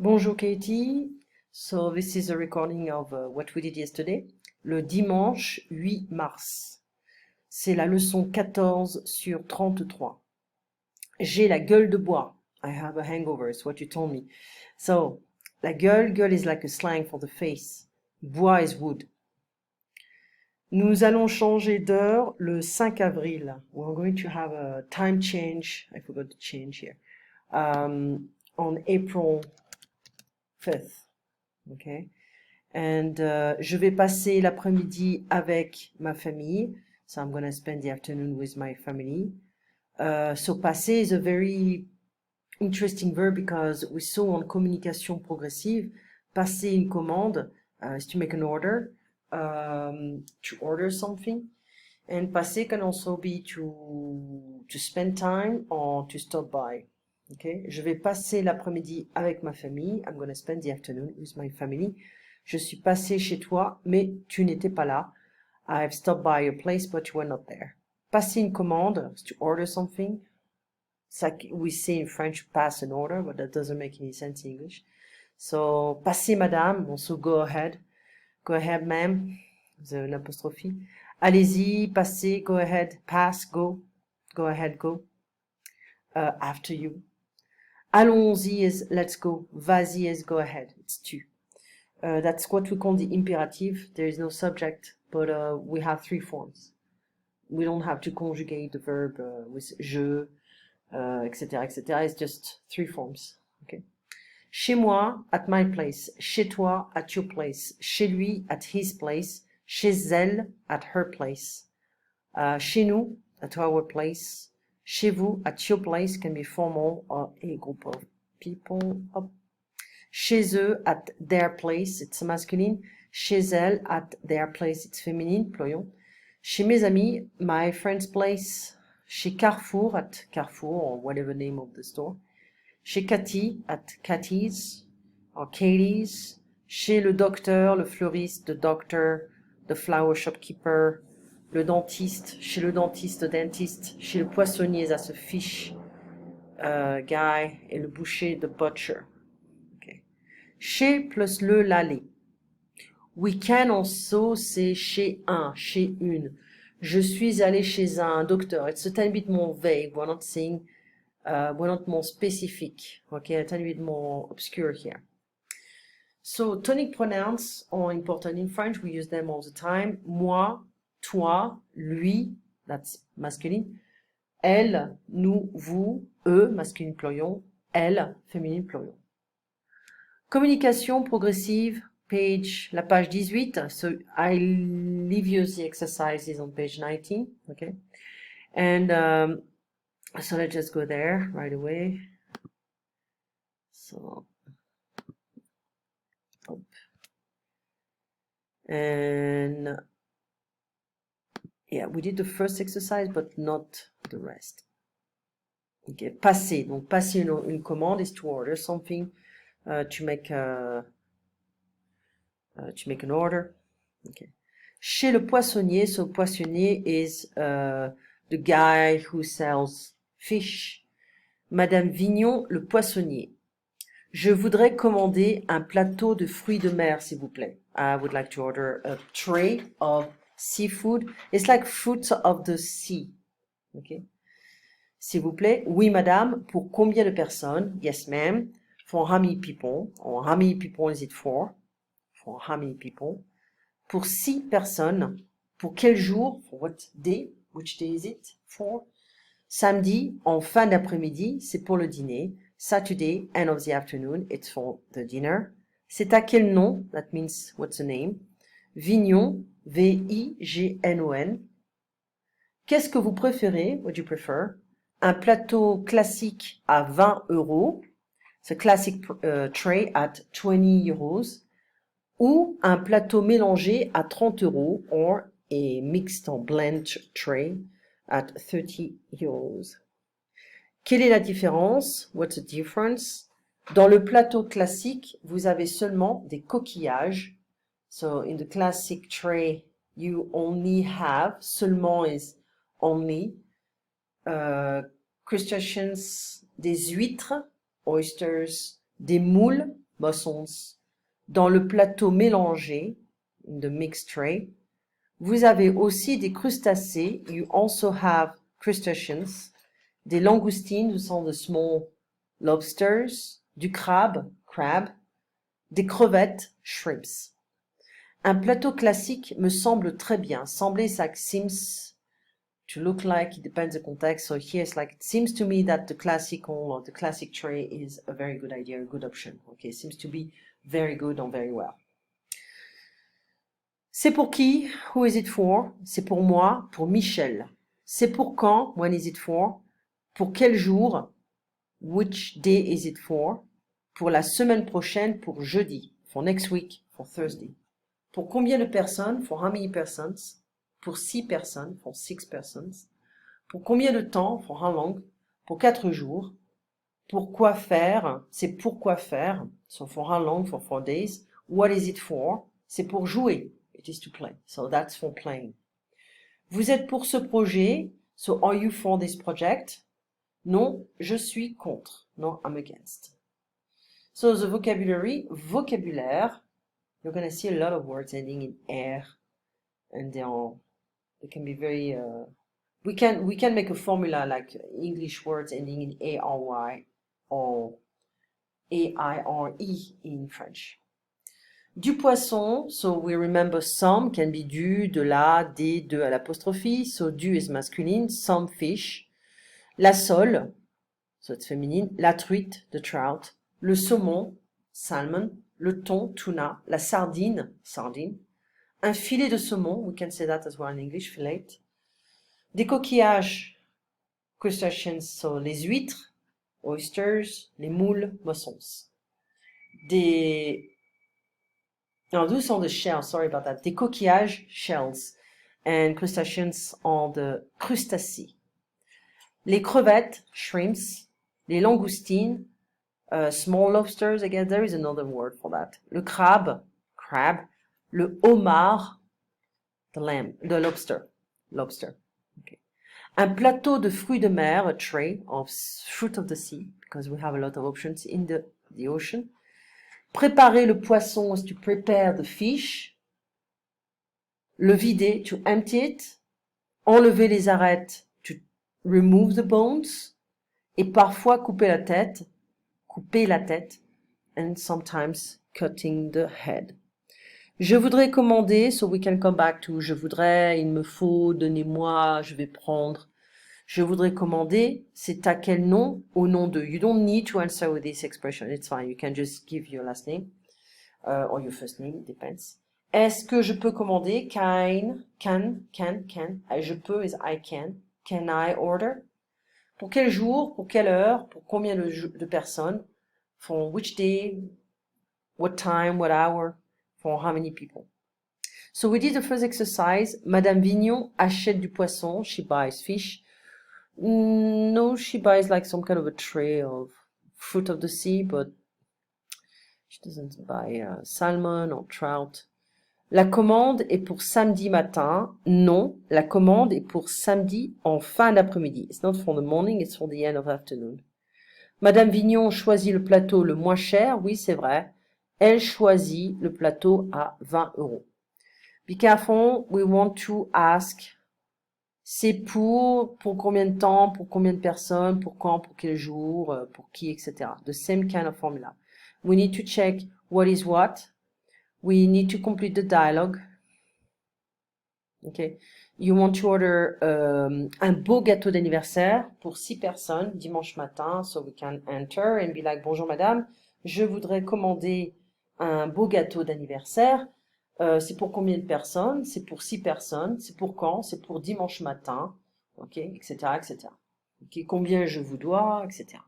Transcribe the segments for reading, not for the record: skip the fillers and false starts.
Bonjour Katie. So this is a recording of what we did yesterday. Le dimanche 8 mars. C'est la leçon 14 sur 33. J'ai la gueule de bois. I have a hangover, it's what you told me. So, la gueule is like a slang for the face. Bois is wood. Nous allons changer d'heure le 5 avril. We're going to have a time change. I forgot to change here. On April 5th. Okay. And je vais passer l'après-midi avec ma famille. So I'm going to spend the afternoon with my family. So passer is a very interesting verb because we saw on communication progressive, passer une commande is to make an order, to order something. And passer can also be to spend time or to stop by. Okay? Je vais passer l'après-midi avec ma famille. I'm going to spend the afternoon with my family. Je suis passé chez toi, mais tu n'étais pas là. I've stopped by your place, but you were not there. Passer une commande is to order something. It's like we say in French, pass an order, but that doesn't make any sense in English. So, passer madame, also go ahead. Go ahead, ma'am. The l'apostrophe. Allez-y, passez, go ahead, pass, go. Go ahead, go. After you. Allons-y is let's go. Vas-y is go ahead. It's tu. That's what we call the imperative. There is no subject, but we have three forms. We don't have to conjugate the verb with je, etc., etc. It's just three forms. Okay. Chez moi, at my place. Chez toi, at your place. Chez lui, at his place. Chez elle, at her place. Chez nous, at our place. Chez vous, at your place, can be formal or a group of people. Chez eux, at their place, it's masculine. Chez elles, at their place, it's feminine, ployon. Chez mes amis, my friend's place. Chez Carrefour, at Carrefour, or whatever name of the store. Chez Cathy, at Cathy's, or Katie's. Chez le docteur, le fleuriste, the doctor, the flower shopkeeper. Le dentiste, chez le dentiste, the dentist. Chez le poissonnier, that's a fish guy. Et le boucher, the butcher. Okay. Chez plus le, l'aller. We can also say chez un, chez une. Je suis allé chez un docteur. It's a tiny bit more vague. We're not saying, we're not more specific. Okay, a tiny bit more obscure here. So tonic pronouns are important in French. We use them all the time. Moi, toi, lui, that's masculine. Elle, nous, vous, eux, masculine plurion. Elle, féminine plurion. Communication progressive, la page 18. So I leave you the exercises on page 19. Okay. And so let's just go there right away. So, and yeah, we did the first exercise, but not the rest. Okay, passer. Donc, passer une commande is to order something, to make an order. Okay. Chez le poissonnier, so poissonnier is the guy who sells fish. Madame Vignon, le poissonnier. Je voudrais commander un plateau de fruits de mer, s'il vous plaît. I would like to order a tray of seafood. It's like fruits of the sea. Okay. S'il vous plaît. Oui, madame. Pour combien de personnes? Yes, ma'am. For how many people? Or how many people is it for? For how many people? Pour 6 personnes. Pour quel jour? For what day? Which day is it for? Samedi, en fin d'après-midi, c'est pour le dîner. Saturday, end of the afternoon, it's for the dinner. C'est à quel nom? That means, what's the name? Vignon, V-I-G-N-O-N. Qu'est-ce que vous préférez? What do you prefer? Un plateau classique à 20 euros. It's a classic tray at 20 euros. Ou un plateau mélangé à 30 euros, or a mixed or blend tray at 30 euros. Quelle est la différence? What's the difference? Dans le plateau classique, vous avez seulement des coquillages. So in the classic tray, you only have, seulement is only, crustaceans, des huîtres, oysters, des moules, mussels. Dans le plateau mélangé, in the mixed tray, vous avez aussi des crustacés. You also have crustaceans. Des langoustines, ce sont the small lobsters. Du crabe, crab. Des crevettes, shrimps. Un plateau classique me semble très bien. Sembler, ça seems to look like, it depends on the context. So here it's like, it seems to me that the classical or the classic tray is a very good idea, a good option. Okay, it seems to be very good or very well. C'est pour qui? Who is it for? C'est pour moi, pour Michel. C'est pour quand? When is it for? Pour quel jour? Which day is it for? Pour la semaine prochaine, pour jeudi. For next week, for Thursday. Pour combien de personnes? For how many persons? Pour 6 personnes, for 6 persons. Pour combien de temps? For how long? Pour 4 jours. Pour quoi faire? C'est pour quoi faire. So for how long? For 4 days. What is it for? C'est pour jouer. It is to play. So that's for playing. Vous êtes pour ce projet. So are you for this project? Non, je suis contre. No, I'm against. So the vocabulary, vocabulaire. You're going to see a lot of words ending in air, and they can be very. We can make a formula like English words ending in ARY or AIRE in French. Du poisson, so we remember some can be du, de la, des, de à l'apostrophe. So du is masculine, some fish. La sole, so it's feminine. La truite, the trout. Le saumon, salmon. Le thon, tuna. La sardine, sardine. Un filet de saumon, we can say that as well in English, fillet. Des coquillages, crustaceans, so les huîtres, oysters, les moules, mussels. No, those are the shells, sorry about that. Des coquillages, shells. And crustaceans are the crustacés. Les crevettes, shrimps. Les langoustines, small lobsters, I guess there is another word for that. Le crabe, crab. Le homard, the lobster. Okay. Un plateau de fruits de mer, a tray of fruit of the sea, because we have a lot of options in the ocean. Préparer le poisson is to prepare the fish. Le vider, to empty it. Enlever les arêtes, to remove the bones. Et parfois couper la tête, and sometimes cutting the head. Je voudrais commander, so we can come back to je voudrais, il me faut, donnez-moi, je vais prendre. Je voudrais commander, c'est à quel nom? Au nom de. You don't need to answer with this expression, it's fine. You can just give your last name, or your first name, it depends. Est-ce que je peux commander? Can. Je peux is I can. Can I order? Pour quel jour? Pour quelle heure? Pour combien de personnes? For which day? What time? What hour? For how many people? So we did the first exercise. Madame Vignon achète du poisson. She buys fish. No, she buys like some kind of a tray of fruit of the sea, but she doesn't buy salmon or trout. La commande est pour samedi matin. Non, la commande est pour samedi en fin d'après-midi. It's not for the morning, it's for the end of afternoon. Madame Vignon choisit le plateau le moins cher. Oui, c'est vrai. Elle choisit le plateau à 20 €. Be careful, we want to ask. C'est pour combien de temps, pour combien de personnes, pour quand, pour quel jour, pour qui, etc. The same kind of formula. We need to check what is what. We need to complete the dialogue. Okay. You want to order un beau gâteau d'anniversaire pour 6 personnes dimanche matin. So we can enter and be like, bonjour madame, je voudrais commander un beau gâteau d'anniversaire. C'est pour combien de personnes? C'est pour 6 personnes. C'est pour quand? C'est pour dimanche matin. Ok, etc., etc. Ok, combien je vous dois, etc.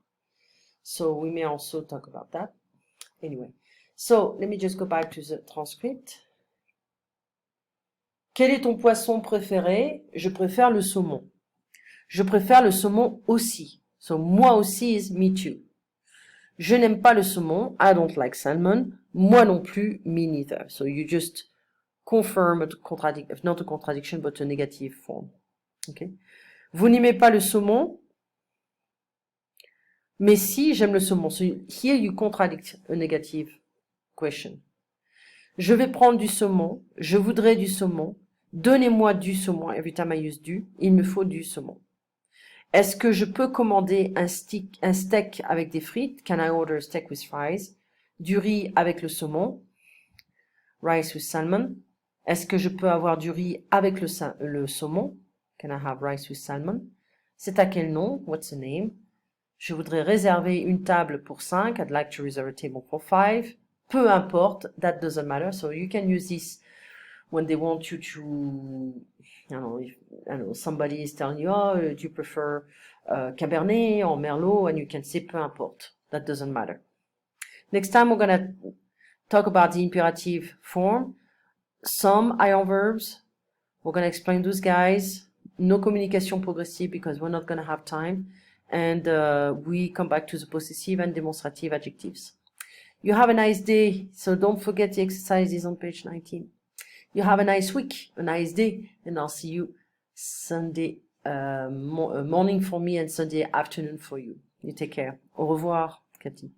So we may also talk about that. Anyway, so let me just go back to the transcript. Quel est ton poisson préféré? Je préfère le saumon. Je préfère le saumon aussi. So moi aussi is me too. Je n'aime pas le saumon. I don't like salmon. Moi non plus, me neither. So you just confirm not a contradiction, but a negative form. Okay. Vous n'aimez pas le saumon? Mais si, j'aime le saumon. So here you contradict a negative question. Je vais prendre du saumon. Je voudrais du saumon. Donnez-moi du saumon. Every time I use du, il me faut du saumon. Est-ce que je peux commander un steak avec des frites? Can I order a steak with fries? Du riz avec le saumon. Rice with salmon. Est-ce que je peux avoir du riz avec le saumon? Can I have rice with salmon? C'est à quel nom? What's the name? Je voudrais réserver une table pour 5. I'd like to reserve a table for 5. Peu importe. That doesn't matter. So you can use this when they want you to, somebody is telling you, oh, do you prefer Cabernet or Merlot? And you can say peu importe. That doesn't matter. Next time we're going to talk about the imperative form. Some ion verbs. We're going to explain those guys. No communication progressive because we're not going to have time. And we come back to the possessive and demonstrative adjectives. You have a nice day, so don't forget the exercises on page 19. You have a nice week, a nice day, and I'll see you Sunday morning for me and Sunday afternoon for you. You take care. Au revoir, Cathy.